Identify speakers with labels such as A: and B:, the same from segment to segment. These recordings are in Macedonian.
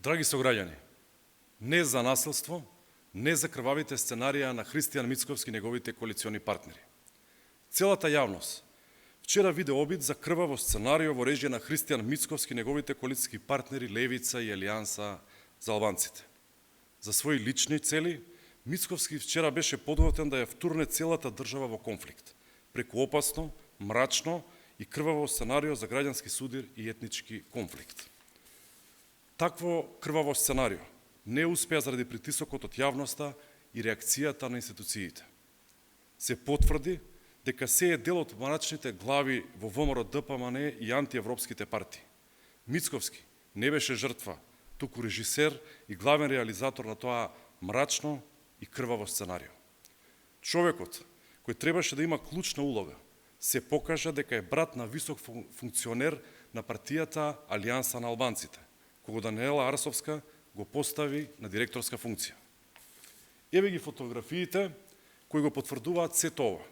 A: Драги сограѓани, не за насилство, не за крвавите сценарија на Христијан Мицковски и неговите коалициони партнери. Целата јавност вчера виде обид за крваво сценарио во режија на Христијан Мицковски и неговите коалициски партнери Левица и Алијанса за албанците. За своји лични цели, Мицковски вчера беше подготвен да ја втурне целата држава во конфликт, преку опасно, мрачно и крваво сценарио за граѓански судир и етнички конфликт. Такво крваво сценарио не успеа заради притисокот од јавноста и реакцијата на институциите. Се потврди дека се е дел од мрачните глави во ВМРО ДПМН и антиевропските партии. Мицковски не беше жртва, туку режисер и главен реализатор на тоа мрачно и крваво сценарио. Човекот, кој требаше да има клучна улога, се покажа дека е брат на висок функционер на партијата Алијанса на албанците, кога Даниела Арсовска го постави на директорска функција. Еве ги фотографиите кои го потврдуваат сето ова.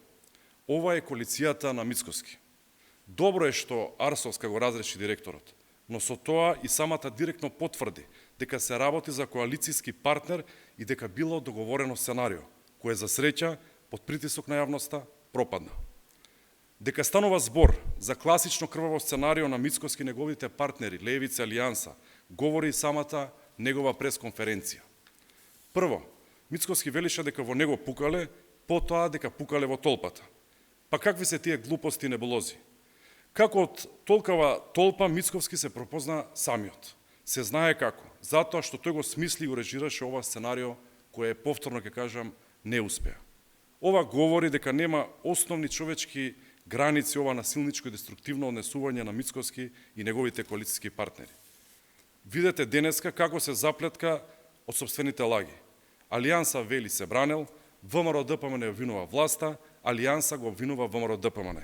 A: Ова е коалицијата на Мицковски. Добро е што Арсовска го разреши директорот, но со тоа и самата директно потврди дека се работи за коалицијски партнер и дека било договорено сценарио, кое за среќа, под притисок на јавноста, пропадна. Дека станува збор за класично крваво сценарио на Мицковски и неговите партнери Левица и Алијанса, говори и самата негова пресконференција. Прво, Мицковски велише дека во него пукале, потоа дека пукале во толпата. Па какви се тие глупости и небулози? Како од толкова толпа Мицковски се пропозна самиот? Се знае како, затоа што тој го смисли и урежираше ова сценарио, кое повторно ќе кажам не успеа. Ова говори дека нема основни човечки граници ова насилничко и деструктивно однесување на Мицковски и неговите коалицијски партнери. Видете денеска како се заплетка од собствените лаги. Алијанса вели се бранел, ВМРО ДПМН обвинува власта, Алијанса го обвинува ВМРО ДПМН.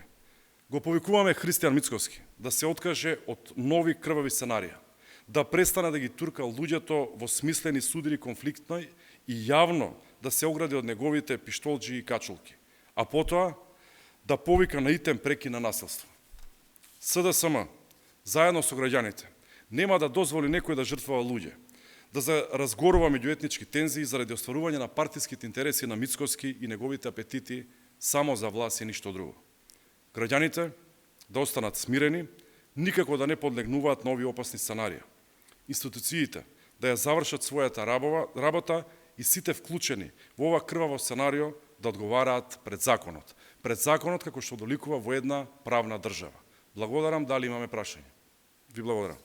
A: Го повикуваме Христијан Мицковски да се откаже од нови крвави сценарија, да престане да ги турка луѓето во смислени судири конфликтној и јавно да се огради од неговите пиштолџи и качулки, а потоа да повика на итем преки на насилство. СДСМ, заедно со граѓаните, нема да дозволи некој да жртвува луѓе, да разгорува меѓуетнички тензии заради остварување на партиските интереси на Мицковски и неговите апетити само за власт и ништо друго. Граѓаните да останат смирени, никако да не подлегнуваат нови опасни сценарија. Институциите да ја завршат својата работа и сите вклучени во ова крваво сценарио да одговараат пред законот. Пред законот како што доликува во една правна држава. Благодарам, дали имаме прашање? Ви благодарам.